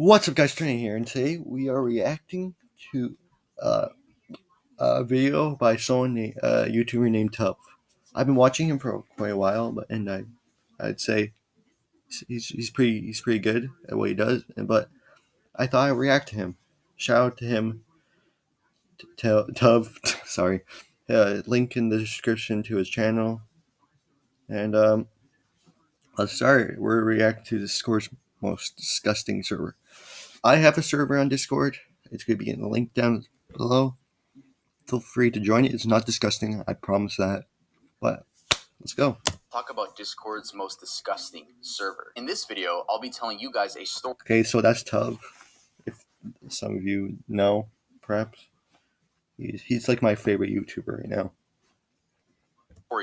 What's up, guys? Training here, and today we are reacting to uh, a video by someone, a YouTuber named TUV. I've been watching him for quite a while, I'd say he's pretty good at what he does. But I thought I'd react to him. Shout out to him, TUV. Sorry, link in the description to his channel, and let's start. We're reacting to Discord's most disgusting server. I have a server on Discord. It's going to be in the link down below. Feel free to join it. It's not disgusting, I promise that. But let's go. Talk about Discord's most disgusting server. In this video, I'll be telling you guys a story. Okay, so that's Tub. If some of you know, perhaps. He's like my favorite YouTuber right now.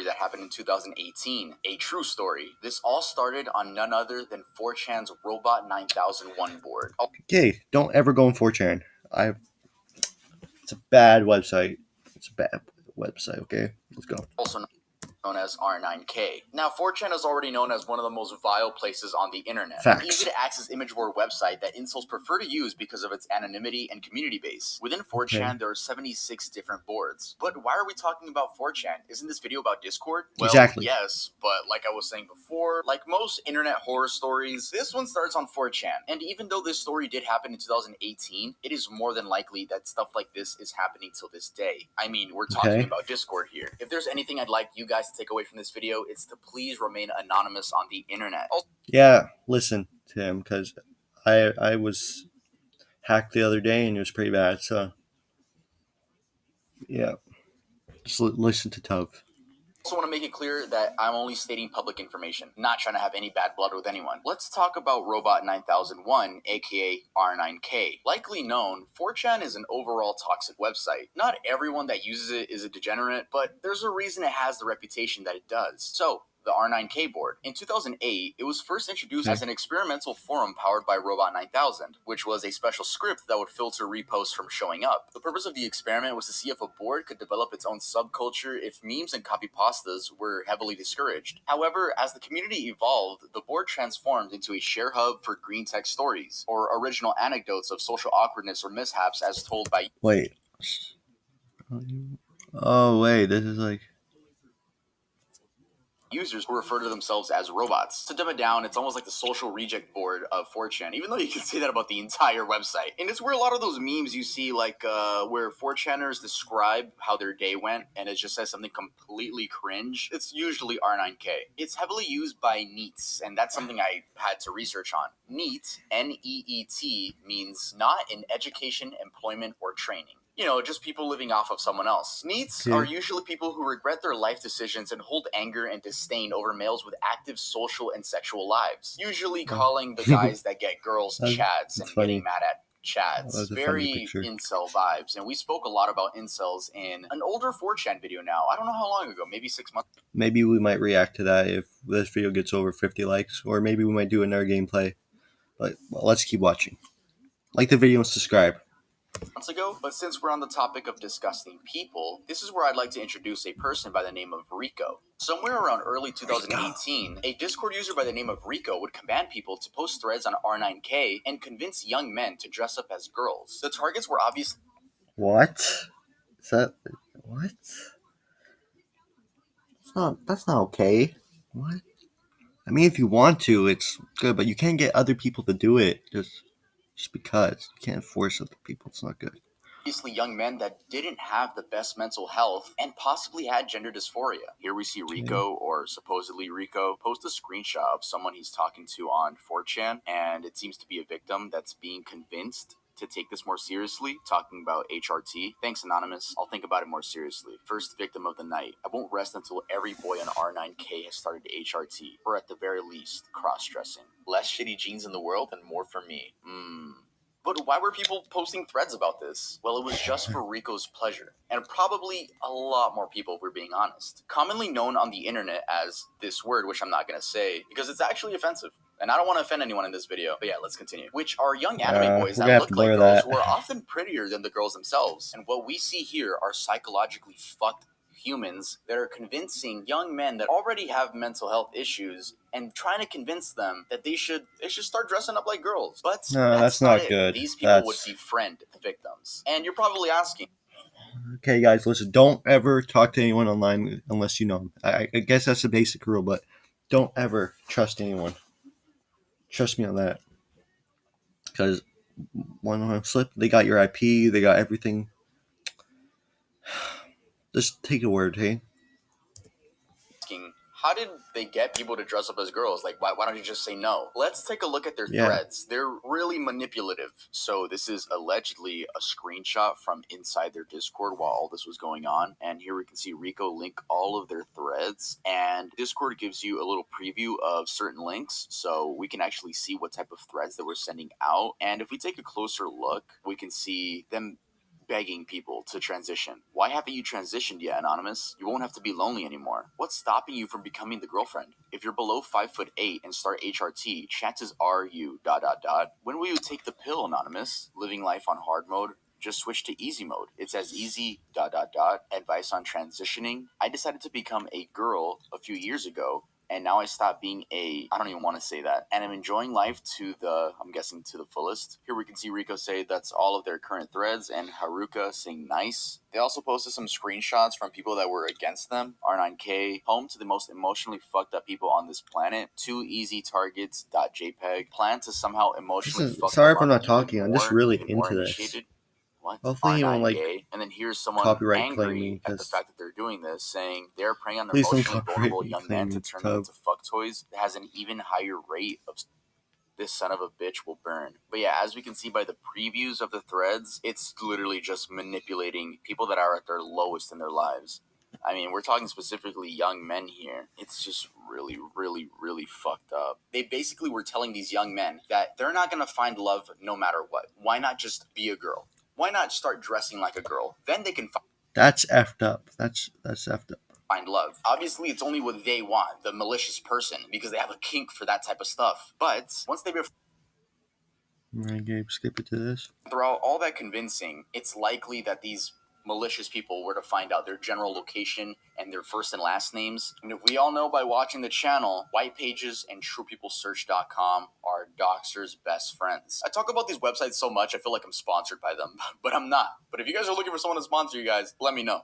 That happened in 2018, a true story. This all started on none other than 4chan's Robot 9001 board. Okay, don't ever go on 4chan. It's a bad website. It's a bad website, okay? Let's go. Also known as R9K. Now, 4chan is already known as one of the most vile places on the internet. Facts. An easy-to-access image board website that incels prefer to use because of its anonymity and community base. Within 4chan, there are 76 different boards. But why are we talking about 4chan? Isn't this video about Discord? Well, exactly. Yes, but like I was saying before, like most internet horror stories, this one starts on 4chan. And even though this story did happen in 2018, it is more than likely that stuff like this is happening till this day. I mean, we're talking about Discord here. If there's anything I'd like you guys to take away from this video, it's to please remain anonymous on the internet. Yeah, listen to him, because I was hacked the other day and it was pretty bad. So yeah, just listen to Tub. I also want to make it clear that I'm only stating public information, not trying to have any bad blood with anyone. Let's talk about Robot 9001, aka R9K. Likely known, 4chan is an overall toxic website. Not everyone that uses it is a degenerate, but there's a reason it has the reputation that it does. So, the R9K board. In 2008, it was first introduced as an experimental forum powered by Robot 9000, which was a special script that would filter reposts from showing up. The purpose of the experiment was to see if a board could develop its own subculture if memes and copypastas were heavily discouraged. However, as the community evolved, the board transformed into a share hub for green tech stories, or original anecdotes of social awkwardness or mishaps as told by... Wait. Oh, wait, this is like... users who refer to themselves as robots. To dumb it down, it's almost like the social reject board of 4chan, even though you can say that about the entire website. And it's where a lot of those memes you see, like where 4chaners describe how their day went, and it just says something completely cringe. It's usually R9K. It's heavily used by NEETs, and that's something I had to research on. NEET, N-E-E-T, means not in education, employment, or training. You know, just people living off of someone else. NEETs are usually people who regret their life decisions and hold anger and disdain over males with active social and sexual lives. Usually calling the guys that get girls chads and getting mad at chads. Very incel vibes. And we spoke a lot about incels in an older 4chan video now. I don't know how long ago, maybe 6 months. Maybe we might react to that if this video gets over 50 likes, or maybe we might do another gameplay. But well, let's keep watching. Like the video and subscribe. Months ago, but since we're on the topic of disgusting people, this is where I'd like to introduce a person by the name of Rico. Somewhere around early 2018, a Discord user by the name of Rico would command people to post threads on R9K and convince young men to dress up as girls. The targets were obviously... What? Is that... What? That's not okay. What? I mean, if you want to, it's good, but you can't get other people to do it just because. You can't force other people. It's not good. Obviously young men that didn't have the best mental health and possibly had gender dysphoria. Here we see Rico, or supposedly Rico, post a screenshot of someone he's talking to on 4chan, and it seems to be a victim that's being convinced to take this more seriously, talking about HRT. Thanks, Anonymous. I'll think about it more seriously. First victim of the night. I won't rest until every boy on R9K has started HRT, or at the very least, cross-dressing. Less shitty genes in the world and more for me. But why were people posting threads about this? Well, it was just for Rico's pleasure. And probably a lot more people, if we're being honest. Commonly known on the internet as this word, which I'm not going to say, because it's actually offensive. And I don't want to offend anyone in this video, but yeah, let's continue. Which are young anime boys that look like girls who are often prettier than the girls themselves. And what we see here are psychologically fucked humans that are convincing young men that already have mental health issues and trying to convince them that they should start dressing up like girls. But No, that's that's not not it. good. These people would That's befriend the victims. And you're probably asking, okay, guys. Listen, don't ever talk to anyone online unless you know them. I guess that's a basic rule, but don't ever trust anyone. Trust me on that, because one slip, they got your IP, they got everything. Just take a word, hey? how did they get people to dress up as girls? Like, why don't you just say no? Let's take a look at their Yeah. threads. They're really manipulative. So this is allegedly a screenshot from inside their Discord while all this was going on. And here we can see Rico link all of their threads. And Discord gives you a little preview of certain links. So we can actually see what type of threads that we're sending out. And if we take a closer look, we can see them begging people to transition. Why haven't you transitioned yet, Anonymous? You won't have to be lonely anymore. What's stopping you from becoming the girlfriend? If you're below 5'8" and start HRT, chances are you ... When will you take the pill, Anonymous? Living life on hard mode? Just switch to easy mode. It's as easy ... Advice on transitioning. I decided to become a girl a few years ago, and now I stopped being I don't even want to say that. And I'm enjoying life I'm guessing to the fullest. Here we can see Rico say that's all of their current threads, and Haruka saying nice. They also posted some screenshots from people that were against them. R9K, home to the most emotionally fucked up people on this planet. 2easytargets.jpg. Plan to somehow emotionally Listen, fuck sorry them if I'm up not talking. I'm just really even more into this. initiated. What? Hopefully, he won't R9 like gay. And then here's someone copyright claim me, angry at the because fact that they're doing this, saying they're preying on please don't emotionally copyright vulnerable me young claim men to me, turn them Tub. into fuck toys. That has an even higher rate of this son of a bitch will burn. But yeah, as we can see by the previews of the threads, it's literally just manipulating people that are at their lowest in their lives. I mean, we're talking specifically young men here. It's just really, really, really fucked up. They basically were telling these young men that they're not going to find love no matter what. Why not just be a girl? Why not start dressing like a girl? Then they can That's effed up. That's effed up. find love. Obviously, it's only what they want, the malicious person, because they have a kink for that type of stuff. But once they Alright, Gabe, skip it to this. throughout all that convincing, it's likely that these malicious people were to find out their general location and their first and last names. And if we all know by watching the channel, White Pages and TruePeopleSearch.com are doxers' best friends. I talk about these websites so much, I feel like I'm sponsored by them, but I'm not. But if you guys are looking for someone to sponsor you guys, let me know.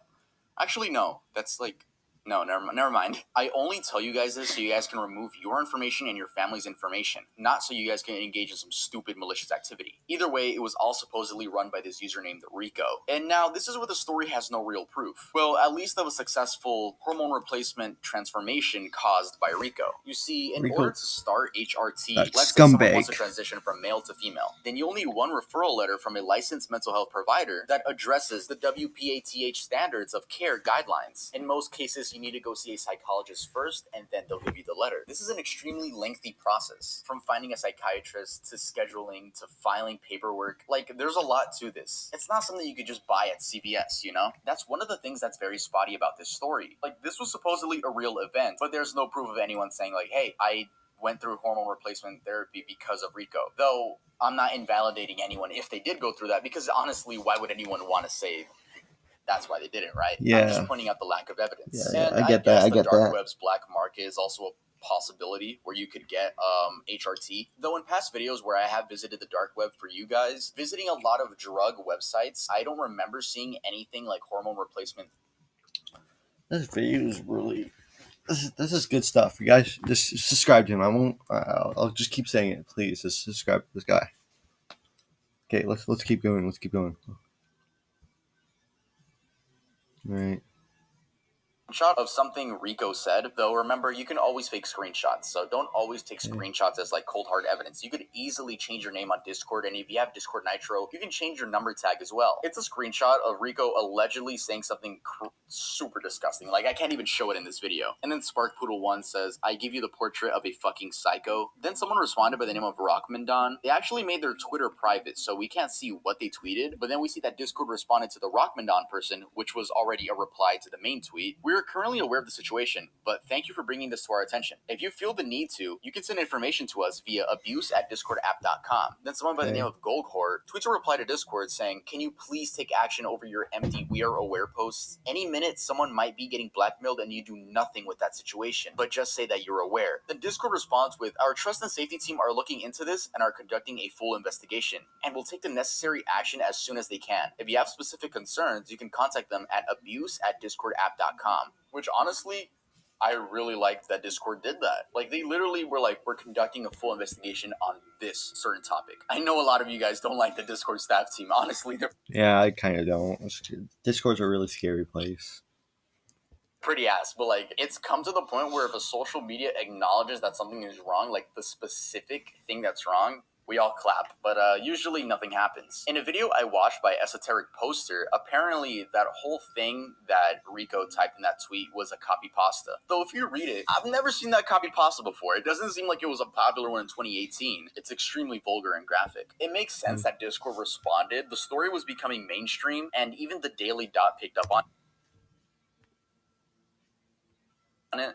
Actually, no. That's like... No, never mind. I only tell you guys this so you guys can remove your information and your family's information, not so you guys can engage in some stupid malicious activity. Either way, it was all supposedly run by this user named Rico. And now, this is where the story has no real proof. Well, at least of a successful hormone replacement transformation caused by Rico. You see, in order to start HRT, that let's say someone wants to scumbag. transition from male to female, then you'll need one referral letter from a licensed mental health provider that addresses the WPATH standards of care guidelines. In most cases, you need to go see a psychologist first, and then they'll give you the letter. This is an extremely lengthy process, from finding a psychiatrist to scheduling to filing paperwork. Like, there's a lot to this. It's not something you could just buy at CVS, you know? That's one of the things that's very spotty about this story. Like, this was supposedly a real event, but there's no proof of anyone saying, like, hey, I went through hormone replacement therapy because of Rico. Though, I'm not invalidating anyone if they did go through that, because honestly, why would anyone want to say that's why they did it, right? I'm just Yeah. pointing out the lack of evidence. Yeah, And I I get that. guess I the get dark that. web's black market is also a possibility where you could get HRT. Though in past videos where I have visited the dark web for you guys, visiting a lot of drug websites, I don't remember seeing anything like hormone replacement. This video is really. This is good stuff. You guys just subscribe to him. I won't. I'll just keep saying it. Please, just subscribe to this guy. Okay, let's keep going. Let's keep going. All right. Shot of something Rico said, though remember, you can always fake screenshots, so don't always take screenshots as like cold hard evidence. You could easily change your name on Discord, and if you have Discord Nitro, you can change your number tag as well. It's a screenshot of Rico allegedly saying something super disgusting. Like, I can't even show it in this video. And then SparkPoodle1 says, I give you the portrait of a fucking psycho. Then someone responded by the name of Rockmandon. They actually made their Twitter private, so we can't see what they tweeted, but then we see that Discord responded to the Rockmandon person, which was already a reply to the main tweet. We're we're currently aware of the situation, but thank you for bringing this to our attention. If you feel the need to, you can send information to us via abuse@discordapp.com. Then someone by the name of Golghor tweets a reply to Discord saying, "Can you please take action over your empty 'we are aware' posts? Any minute someone might be getting blackmailed and you do nothing with that situation, but just say that you're aware." Then Discord responds with, "Our trust and safety team are looking into this and are conducting a full investigation and will take the necessary action as soon as they can. If you have specific concerns, you can contact them at abuse@discordapp.com." Which honestly, I really liked that Discord did that. Like, they literally were like, "We're conducting a full investigation on this certain topic." I know a lot of you guys don't like the Discord staff team. Honestly, they're Yeah, I kind of don't. Discord's a really scary place. pretty ass, but like, it's come to the point where if a social media acknowledges that something is wrong, like the specific thing that's wrong, we all clap, but usually nothing happens. In a video I watched by Esoteric Poster, apparently that whole thing that Rico typed in that tweet was a copy pasta. Though if you read it, I've never seen that copy pasta before. It doesn't seem like it was a popular one in 2018. It's extremely vulgar and graphic. It makes sense that Discord responded. The story was becoming mainstream, and even the Daily Dot picked up on it.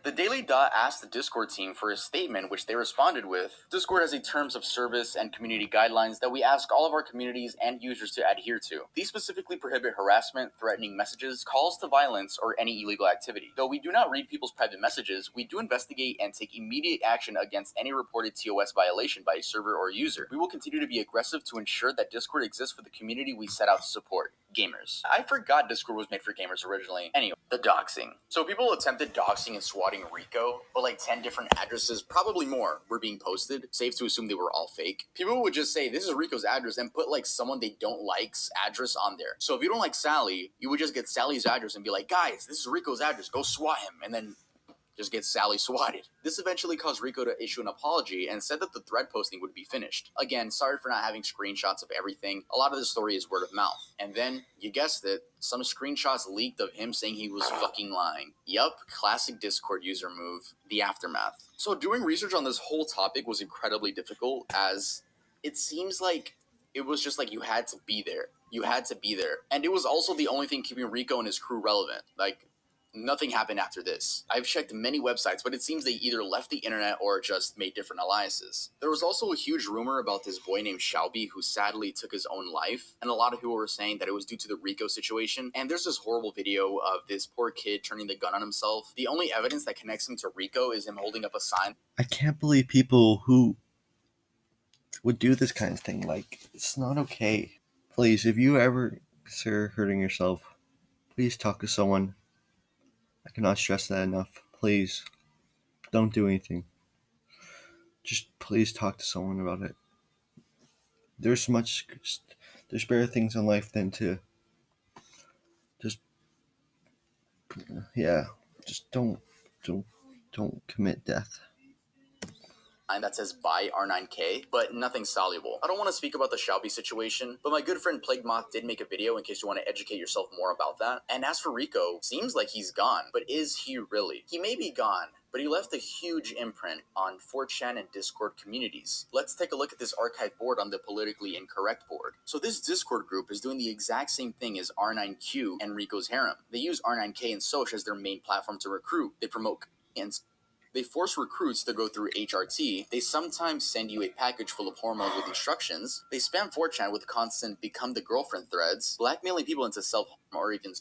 The Daily Dot asked the Discord team for a statement, which they responded with, "Discord has a terms of service and community guidelines that we ask all of our communities and users to adhere to. These specifically prohibit harassment, threatening messages, calls to violence, or any illegal activity. Though we do not read people's private messages, we do investigate and take immediate action against any reported TOS violation by a server or user. We will continue to be aggressive to ensure that Discord exists for the community we set out to support, gamers." I forgot Discord was made for gamers originally. Anyway, the doxing. So people attempted doxing and swatting Rico, but like 10 different addresses, probably more, were being posted. Safe to assume they were all fake. People would just say, "This is Rico's address," and put like someone they don't like's address on there. So if you don't like Sally, you would just get Sally's address and be like, "Guys, this is Rico's address, go swat him," and then just get Sally swatted. This eventually caused Rico to issue an apology and said that the thread posting would be finished. Again, sorry for not having screenshots of everything. A lot of the story is word of mouth. And then, you guessed it, some screenshots leaked of him saying he was fucking lying. Yup, classic Discord user move, the aftermath. So doing research on this whole topic was incredibly difficult, as it seems like it was just like you had to be there. You had to be there. And it was also the only thing keeping Rico and his crew relevant. Like, nothing happened after this. I've checked many websites, but it seems they either left the internet or just made different aliases. There was also a huge rumor about this boy named Shelby who sadly took his own life, and a lot of people were saying that it was due to the Rico situation. And there's this horrible video of this poor kid turning the gun on himself. The only evidence that connects him to Rico is him holding up a sign. I can't believe people who would do this kind of thing. Like, it's not okay. Please, if you ever consider hurting yourself, please talk to someone. I cannot stress that enough. Please, don't do anything. Just please talk to someone about it. There's better things in life than to just, yeah, just don't commit death. That says "buy R9K," but nothing soluble. I don't want to speak about the Shelby situation, but my good friend Plague Moth did make a video in case you want to educate yourself more about that. And as for Rico, seems like he's gone, but is he really? He may be gone, but he left a huge imprint on 4chan and Discord communities. Let's take a look at this archive board on the politically incorrect board. So this Discord group is doing the exact same thing as R9Q and Rico's harem. They use R9K and Soch as their main platform to recruit. They promote and they force recruits to go through HRT. They sometimes send you a package full of hormones with instructions. They spam 4chan with constant "become the girlfriend" threads, blackmailing people into self-harm or even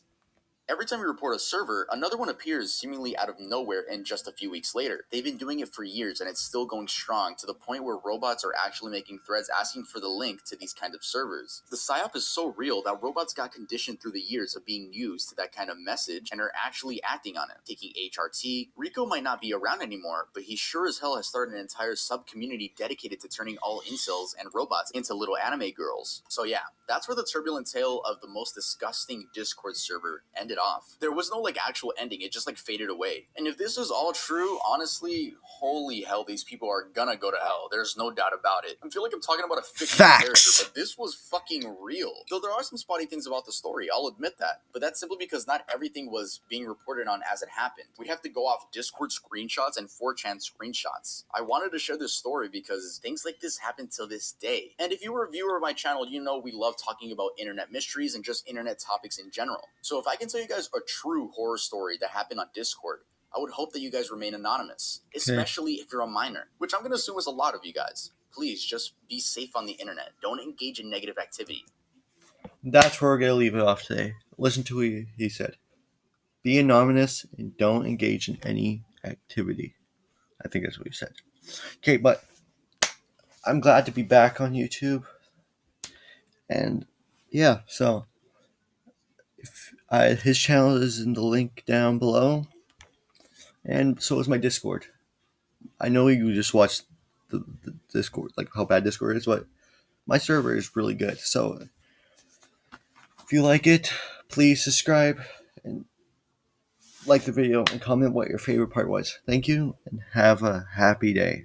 every time you report a server, another one appears seemingly out of nowhere and just a few weeks later. They've been doing it for years and it's still going strong, to the point where robots are actually making threads asking for the link to these kind of servers. The psyop is so real that robots got conditioned through the years of being used to that kind of message and are actually acting on it. Taking HRT, Rico might not be around anymore, but he sure as hell has started an entire sub-community dedicated to turning all incels and robots into little anime girls. So yeah, that's where the turbulent tale of the most disgusting Discord server ended off. There was no like actual ending, it just like faded away. And if this is all true, honestly, holy hell, these people are gonna go to hell. There's no doubt about it. I feel like I'm talking about a fictional character, but this was fucking real. Though there are some spotty things about the story, I'll admit that. But that's simply because not everything was being reported on as it happened. We have to go off Discord screenshots and 4chan screenshots. I wanted to share this story because things like this happen till this day. And if you were a viewer of my channel, you know we love talking about internet mysteries and just internet topics in general. So if I can tell you you guys a true horror story that happened on Discord, I would hope that you guys remain anonymous, especially if you're a minor, which I'm going to assume is a lot of you guys. Please just be safe on the internet. Don't engage in negative activity. That's where we're going to leave it off today. Listen to what he said. Be anonymous and don't engage in any activity. I think that's what he said. Okay, but I'm glad to be back on YouTube. And yeah, so his channel is in the link down below. And so is my Discord. I know you just watched the Discord, like how bad Discord is, but my server is really good. So if you like it, please subscribe and like the video and comment what your favorite part was. Thank you and have a happy day.